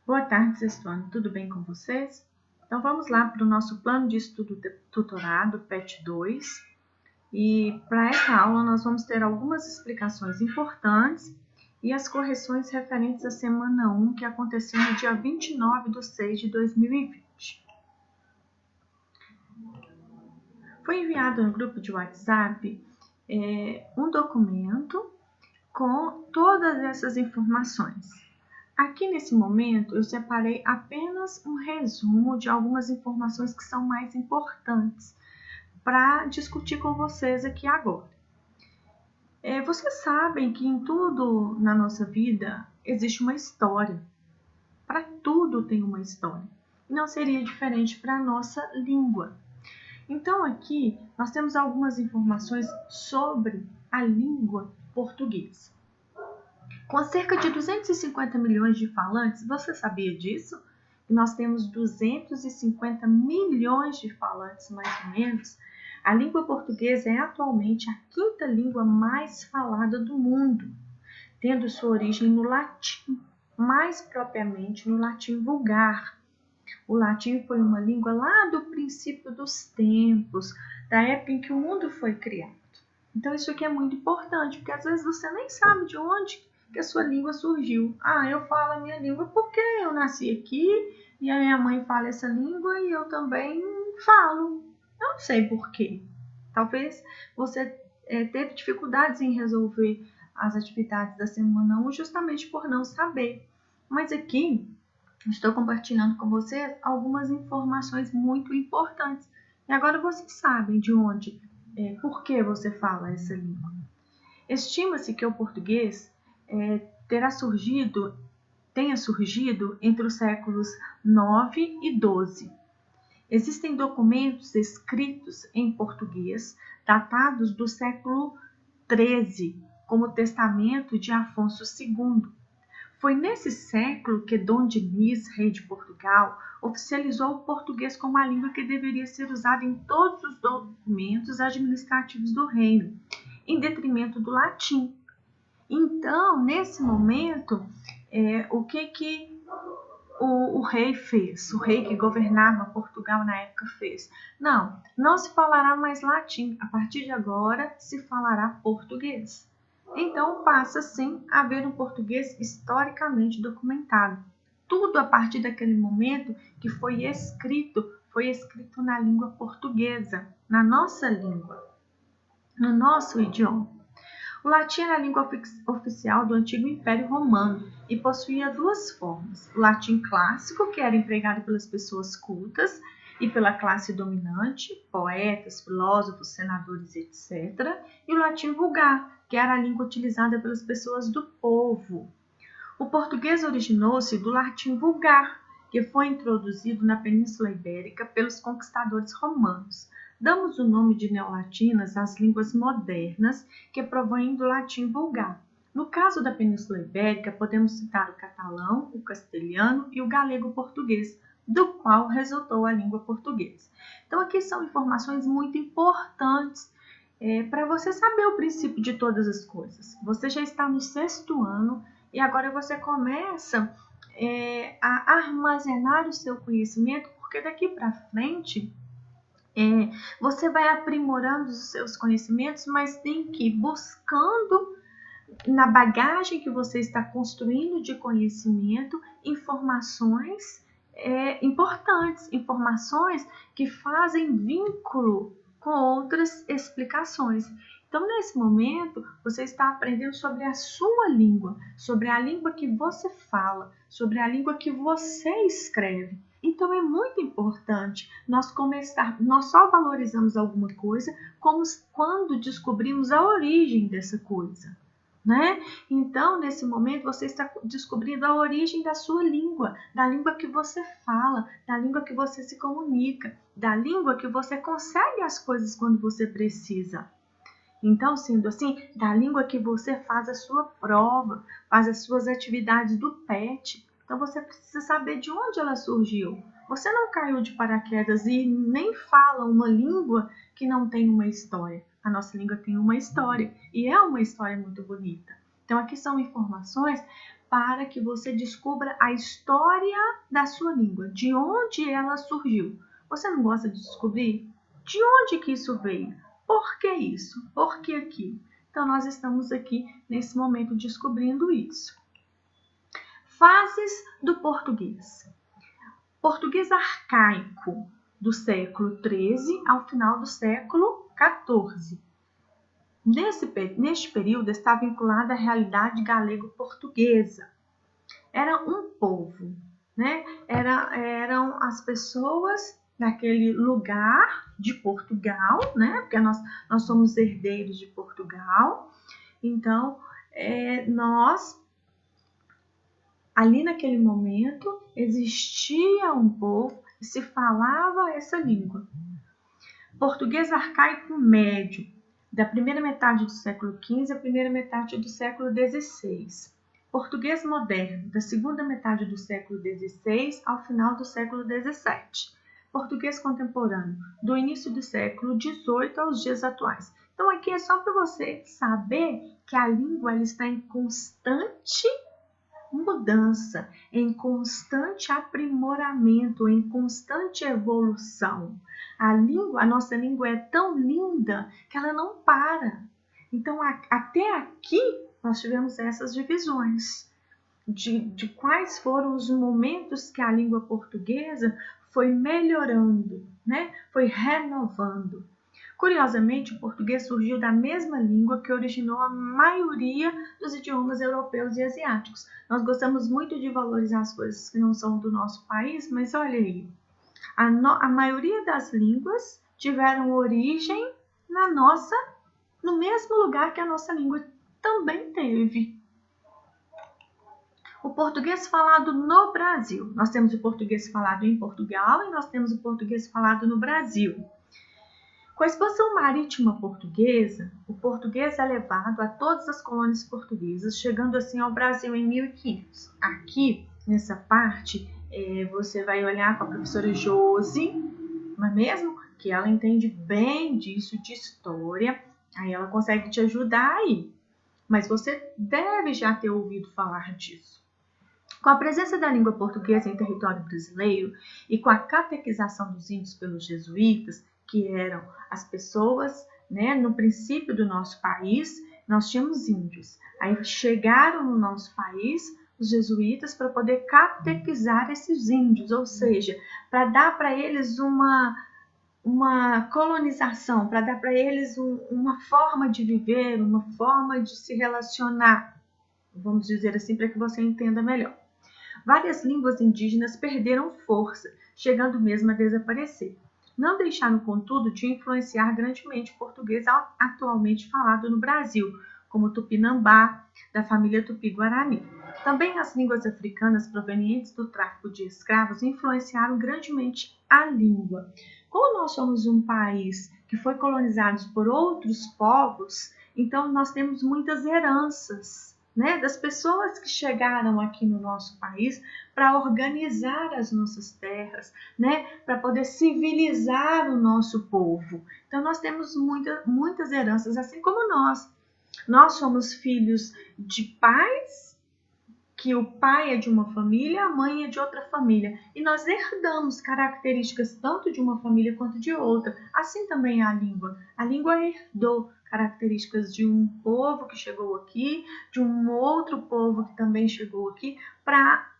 Boa tarde, sexto ano. Tudo bem com vocês? Então vamos lá para o nosso plano de estudo tutorado, PET 2. E para essa aula nós vamos ter algumas explicações importantes e as correções referentes à semana 1, que aconteceu no dia 29/6/2020. Foi enviado no grupo de WhatsApp um documento com todas essas informações. Aqui nesse momento eu separei apenas um resumo de algumas informações que são mais importantes para discutir com vocês aqui agora. Vocês sabem que em tudo na nossa vida existe uma história. Para tudo tem uma história. Não seria diferente para a nossa língua. Então aqui nós temos algumas informações sobre a língua portuguesa. Com cerca de 250 milhões de falantes, você sabia disso? Nós temos 250 milhões de falantes, mais ou menos. A língua portuguesa é atualmente a quinta língua mais falada do mundo, tendo sua origem no latim, mais propriamente no latim vulgar. O latim foi uma língua lá do princípio dos tempos, da época em que o mundo foi criado. Então isso aqui é muito importante, porque às vezes você nem sabe de onde que a sua língua surgiu. Eu falo a minha língua porque eu nasci aqui e a minha mãe fala essa língua e eu também falo. Eu não sei porquê. Talvez você teve dificuldades em resolver as atividades da semana 1 justamente por não saber. Mas aqui estou compartilhando com vocês algumas informações muito importantes. E agora vocês sabem de onde, por que você fala essa língua. Estima-se que o português tenha surgido entre os séculos 9 e 12. Existem documentos escritos em português datados do século 13, como o Testamento de Afonso II. Foi nesse século que Dom Diniz, rei de Portugal, oficializou o português como a língua que deveria ser usada em todos os documentos administrativos do reino, em detrimento do latim. Então, nesse momento, o que o rei fez? O rei que governava Portugal na época fez? Não se falará mais latim. A partir de agora, se falará português. Então, passa, sim, a haver um português historicamente documentado. Tudo a partir daquele momento que foi escrito na língua portuguesa, na nossa língua, no nosso idioma. O latim era a língua oficial do antigo Império Romano e possuía duas formas. O latim clássico, que era empregado pelas pessoas cultas e pela classe dominante, poetas, filósofos, senadores, etc. E o latim vulgar, que era a língua utilizada pelas pessoas do povo. O português originou-se do latim vulgar, que foi introduzido na Península Ibérica pelos conquistadores romanos. Damos o nome de neolatinas às línguas modernas que provêm do latim vulgar. No caso da Península Ibérica, podemos citar o catalão, o castelhano e o galego-português, do qual resultou a língua portuguesa. Então, aqui são informações muito importantes para você saber o princípio de todas as coisas. Você já está no sexto ano e agora você começa a armazenar o seu conhecimento, porque daqui para frente você vai aprimorando os seus conhecimentos, mas tem que ir buscando na bagagem que você está construindo de conhecimento informações importantes, informações que fazem vínculo com outras explicações. Então, nesse momento, você está aprendendo sobre a sua língua, sobre a língua que você fala, sobre a língua que você escreve. Então, é muito importante nós só valorizamos alguma coisa quando descobrimos a origem dessa coisa. Né? Então, nesse momento, você está descobrindo a origem da sua língua, da língua que você fala, da língua que você se comunica, da língua que você consegue as coisas quando você precisa. Então, sendo assim, da língua que você faz a sua prova, faz as suas atividades do PET. Então, você precisa saber de onde ela surgiu. Você não caiu de paraquedas e nem fala uma língua que não tem uma história. A nossa língua tem uma história e é uma história muito bonita. Então, aqui são informações para que você descubra a história da sua língua, de onde ela surgiu. Você não gosta de descobrir? De onde que isso veio? Por que isso? Por que aquilo? Então, nós estamos aqui, nesse momento, descobrindo isso. Fases do português. Português arcaico, do século XIII ao final do século XIV. Neste período está vinculada à realidade galego-portuguesa. Era um povo, né? Eram as pessoas daquele lugar de Portugal, né? Porque nós somos herdeiros de Portugal. Então, nós, ali naquele momento, existia um povo e se falava essa língua. Português arcaico médio, da primeira metade do século XV à primeira metade do século XVI. Português moderno, da segunda metade do século XVI ao final do século XVII. Português contemporâneo, do início do século XVIII aos dias atuais. Então, aqui é só para você saber que a língua ela está em constante mudança, em constante aprimoramento, em constante evolução. A nossa língua é tão linda que ela não para. Então, até aqui, nós tivemos essas divisões de quais foram os momentos que a língua portuguesa foi melhorando, né? Foi renovando. Curiosamente, o português surgiu da mesma língua que originou a maioria dos idiomas europeus e asiáticos. Nós gostamos muito de valorizar as coisas que não são do nosso país, mas olha aí, a maioria das línguas tiveram origem no mesmo lugar que a nossa língua também teve. O português falado no Brasil. Nós temos o português falado em Portugal e nós temos o português falado no Brasil. Com a expansão marítima portuguesa, o português é levado a todas as colônias portuguesas, chegando assim ao Brasil em 1500. Aqui, nessa parte, você vai olhar com a professora Josi, não é mesmo? Que ela entende bem disso, de história, aí ela consegue te ajudar aí. Mas você deve já ter ouvido falar disso. Com a presença da língua portuguesa em território brasileiro e com a catequização dos índios pelos jesuítas, que eram as pessoas, né, no princípio do nosso país, nós tínhamos índios. Aí chegaram no nosso país os jesuítas para poder catequizar esses índios, ou seja, para dar para eles uma colonização, para dar para eles uma forma de viver, uma forma de se relacionar, vamos dizer assim, para que você entenda melhor. Várias línguas indígenas perderam força, chegando mesmo a desaparecer. Não deixaram, contudo, de influenciar grandemente o português atualmente falado no Brasil, como o tupinambá, da família tupi-guarani. Também as línguas africanas provenientes do tráfico de escravos influenciaram grandemente a língua. Como nós somos um país que foi colonizado por outros povos, então nós temos muitas heranças, né, das pessoas que chegaram aqui no nosso país para organizar as nossas terras, né, para poder civilizar o nosso povo. Então, nós temos muitas heranças, assim como nós. Nós somos filhos de pais, que o pai é de uma família, a mãe é de outra família. E nós herdamos características tanto de uma família quanto de outra. Assim também é a língua. A língua herdou características de um povo que chegou aqui, de um outro povo que também chegou aqui, para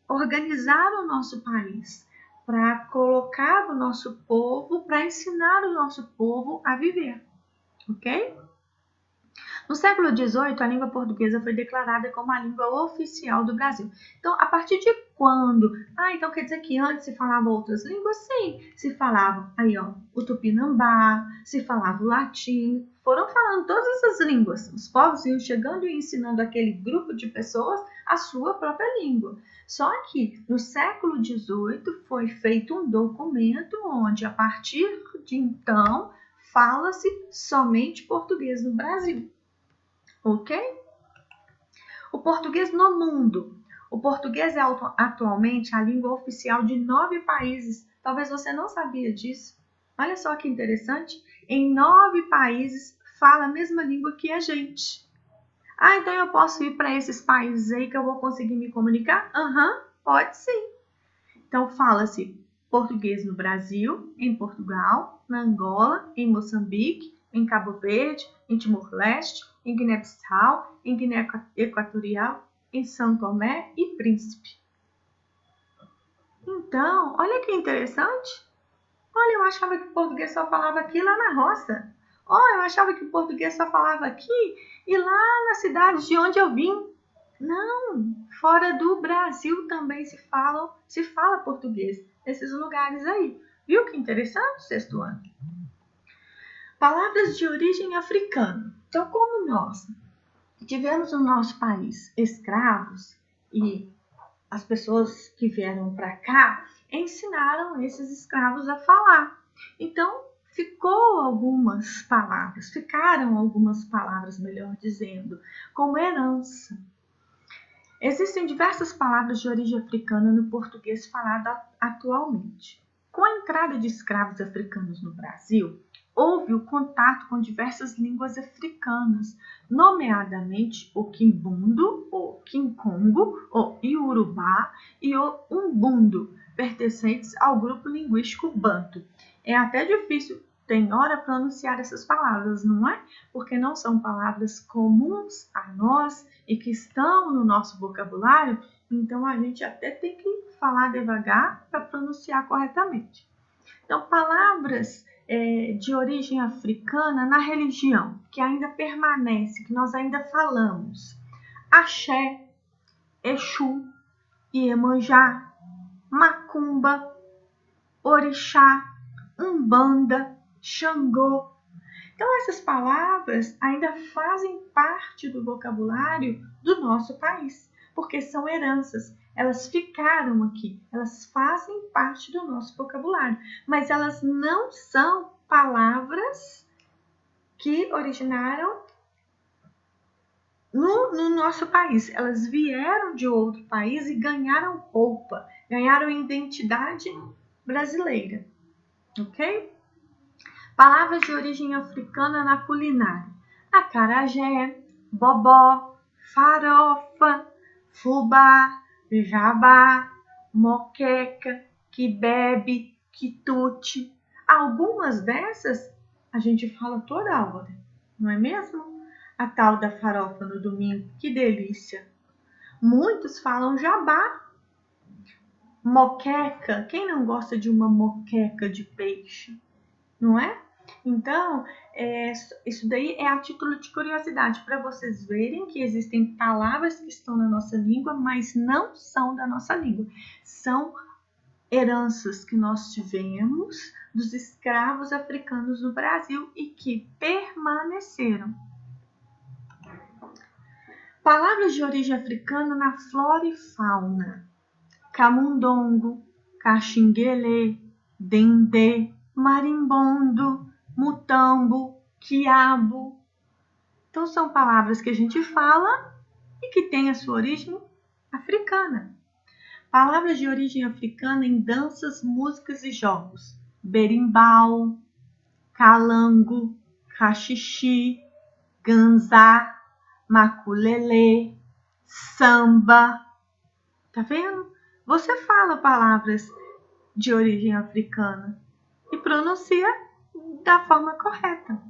organizar o nosso país, para colocar o nosso povo, para ensinar o nosso povo a viver, ok? No século XVIII, a língua portuguesa foi declarada como a língua oficial do Brasil. Então, a partir de quando? Então quer dizer que antes se falavam outras línguas? Sim, se falava aí, ó, o tupinambá, se falava o latim, foram falando todas essas línguas. Os povos iam chegando e ensinando aquele grupo de pessoas a sua própria língua. Só que no século XVIII foi feito um documento onde, a partir de então, fala-se somente português no Brasil. Ok? O português no mundo. O português é atualmente a língua oficial de 9 países. Talvez você não sabia disso. Olha só que interessante. Em 9 países fala a mesma língua que a gente. Ah, então eu posso ir para esses países aí que eu vou conseguir me comunicar? Aham, pode sim. Então fala-se português no Brasil, em Portugal, na Angola, em Moçambique, em Cabo Verde, em Timor-Leste, em Guiné-Bissau, em Guiné Equatorial, em São Tomé e Príncipe. Então, olha que interessante. Olha, eu achava que o português só falava aqui lá na roça. Olha, eu achava que o português só falava aqui e lá na cidade de onde eu vim. Não, fora do Brasil também se fala português, nesses lugares aí. Viu que interessante, sexto ano? Palavras de origem africana. Então, como nós tivemos no nosso país escravos e as pessoas que vieram para cá ensinaram esses escravos a falar. Então, ficaram algumas palavras, melhor dizendo, como herança. Existem diversas palavras de origem africana no português falado atualmente. Com a entrada de escravos africanos no Brasil, houve o contato com diversas línguas africanas, nomeadamente o quimbundo, o quincongo, o iorubá e o umbundo, pertencentes ao grupo linguístico banto. É até difícil, tem hora, pronunciar essas palavras, não é? Porque não são palavras comuns a nós e que estão no nosso vocabulário, então a gente até tem que falar devagar para pronunciar corretamente. Então, palavras de origem africana na religião, que ainda permanece, que nós ainda falamos. Axé, Exu, Iemanjá, Macumba, Orixá, Umbanda, Xangô. Então, essas palavras ainda fazem parte do vocabulário do nosso país, porque são heranças. Elas ficaram aqui, elas fazem parte do nosso vocabulário, mas elas não são palavras que originaram no nosso país. Elas vieram de outro país e ganharam roupa, ganharam identidade brasileira, ok? Palavras de origem africana na culinária: acarajé, bobó, farofa, fubá, jabá, moqueca, quibebe, quitute. Algumas dessas a gente fala toda hora, não é mesmo? A tal da farofa no domingo, que delícia! Muitos falam jabá. Moqueca, quem não gosta de uma moqueca de peixe, não é? Então, isso daí é a título de curiosidade, para vocês verem que existem palavras que estão na nossa língua, mas não são da nossa língua. São heranças que nós tivemos dos escravos africanos no Brasil e que permaneceram. Palavras de origem africana na flora e fauna: camundongo, caxinguelê, dendê, marimbondo, mutambo, quiabo. Então, são palavras que a gente fala e que têm a sua origem africana. Palavras de origem africana em danças, músicas e jogos: berimbau, calango, cachixi, ganzá, maculelê, samba. Tá vendo? Você fala palavras de origem africana e pronuncia da forma correta.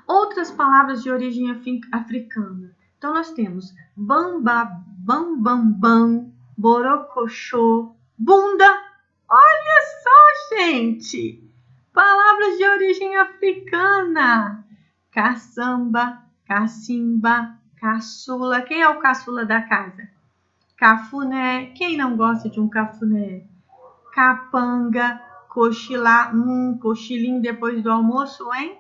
Outras palavras de origem africana. Então, nós temos bamba, bam, bam, bam, borocochô, bunda. Olha só, gente! Palavras de origem africana. Caçamba, cacimba, caçula. Quem é o caçula da casa? Cafuné. Quem não gosta de um cafuné? Capanga, cochilar. Cochilinho depois do almoço, hein?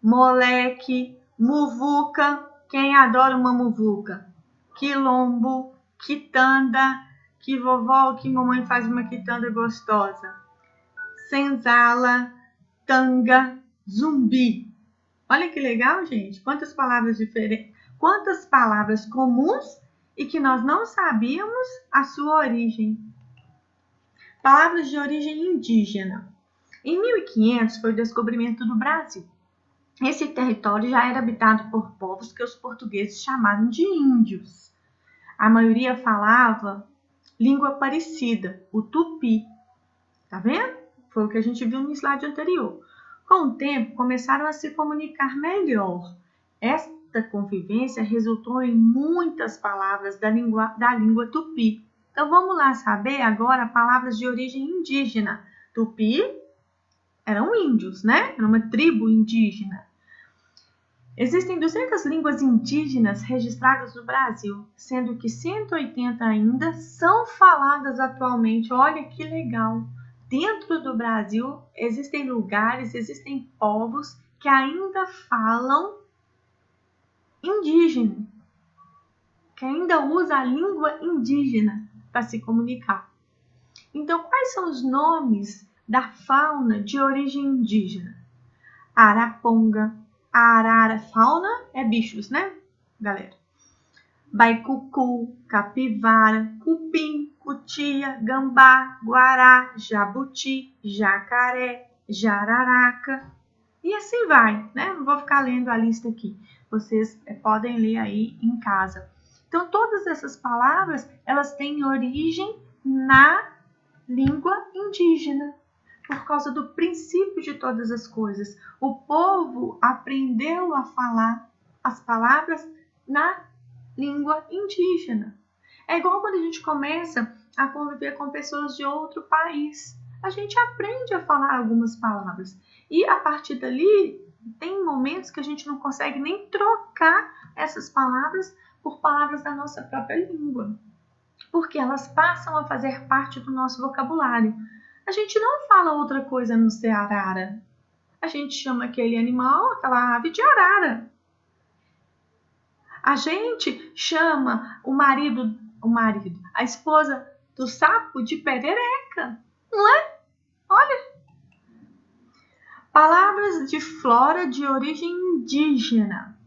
Moleque, muvuca. Quem adora uma muvuca? Quilombo, quitanda. Que vovó, que mamãe faz uma quitanda gostosa. Senzala, tanga, zumbi. Olha que legal, gente. Quantas palavras diferentes, quantas palavras comuns e que nós não sabíamos a sua origem. Palavras de origem indígena. Em 1500 foi o descobrimento do Brasil. Esse território já era habitado por povos que os portugueses chamaram de índios. A maioria falava língua parecida, o tupi. Tá vendo? Foi o que a gente viu no slide anterior. Com o tempo, começaram a se comunicar melhor. Esta convivência resultou em muitas palavras da língua tupi. Então, vamos lá saber agora palavras de origem indígena. Tupi eram índios, né? Era uma tribo indígena. Existem 200 línguas indígenas registradas no Brasil, sendo que 180 ainda são faladas atualmente. Olha que legal! Dentro do Brasil existem lugares, existem povos que ainda falam indígena, que ainda usa a língua indígena para se comunicar. Então, quais são os nomes da fauna de origem indígena? Araponga, arara, fauna é bichos, né, galera? Baicucu, capivara, cupim, cutia, gambá, guará, jabuti, jacaré, jararaca e assim vai, né? Não vou ficar lendo a lista aqui. Vocês podem ler aí em casa. Então, todas essas palavras, elas têm origem na língua indígena, por causa do princípio de todas as coisas. O povo aprendeu a falar as palavras na língua indígena. É igual quando a gente começa a conviver com pessoas de outro país. A gente aprende a falar algumas palavras. E a partir dali, tem momentos que a gente não consegue nem trocar essas palavras por palavras da nossa própria língua, porque elas passam a fazer parte do nosso vocabulário. A gente não fala outra coisa no ser arara. A gente chama aquele animal, aquela ave de arara. A gente chama a esposa do sapo de perereca, não é? Olha. Palavras de flora de origem indígena.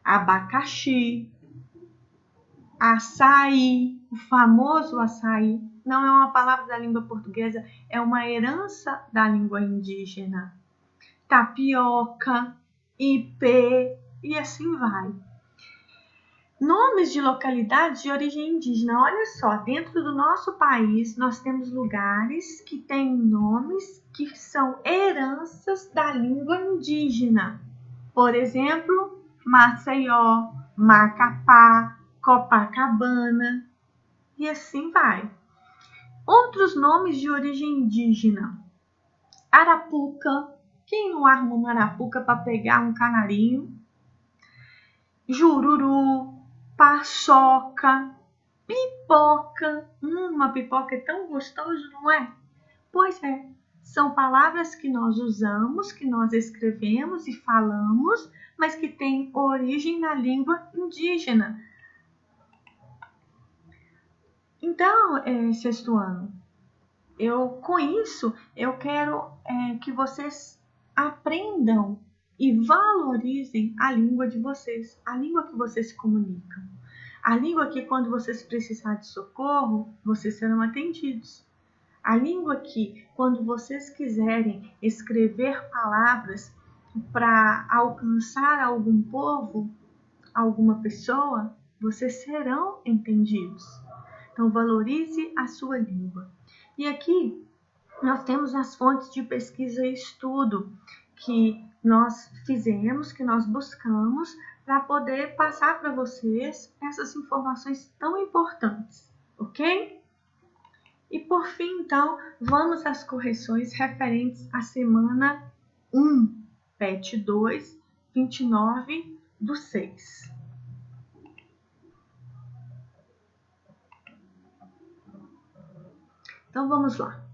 Abacaxi, açaí, o famoso açaí. Não é uma palavra da língua portuguesa, é uma herança da língua indígena. Tapioca, ipê e assim vai. Nomes de localidades de origem indígena. Olha só, dentro do nosso país nós temos lugares que têm nomes que são heranças da língua indígena. Por exemplo, Maceió, Macapá, Copacabana e assim vai. Outros nomes de origem indígena. Arapuca. Quem não arma uma arapuca para pegar um canarinho? Jururu, paçoca, pipoca. Uma pipoca é tão gostoso, não é? Pois é, são palavras que nós usamos, que nós escrevemos e falamos, mas que têm origem na língua indígena. Então, sexto ano, com isso, eu quero que vocês aprendam e valorizem a língua de vocês, a língua que vocês se comunicam. A língua que, quando vocês precisarem de socorro, vocês serão atendidos. A língua que, quando vocês quiserem escrever palavras para alcançar algum povo, alguma pessoa, vocês serão entendidos. Então, valorize a sua língua. E aqui nós temos as fontes de pesquisa e estudo que nós fizemos, que nós buscamos para poder passar para vocês essas informações tão importantes, ok? E por fim, então, vamos às correções referentes à semana 1, PET 2, 29/6. Então, vamos lá.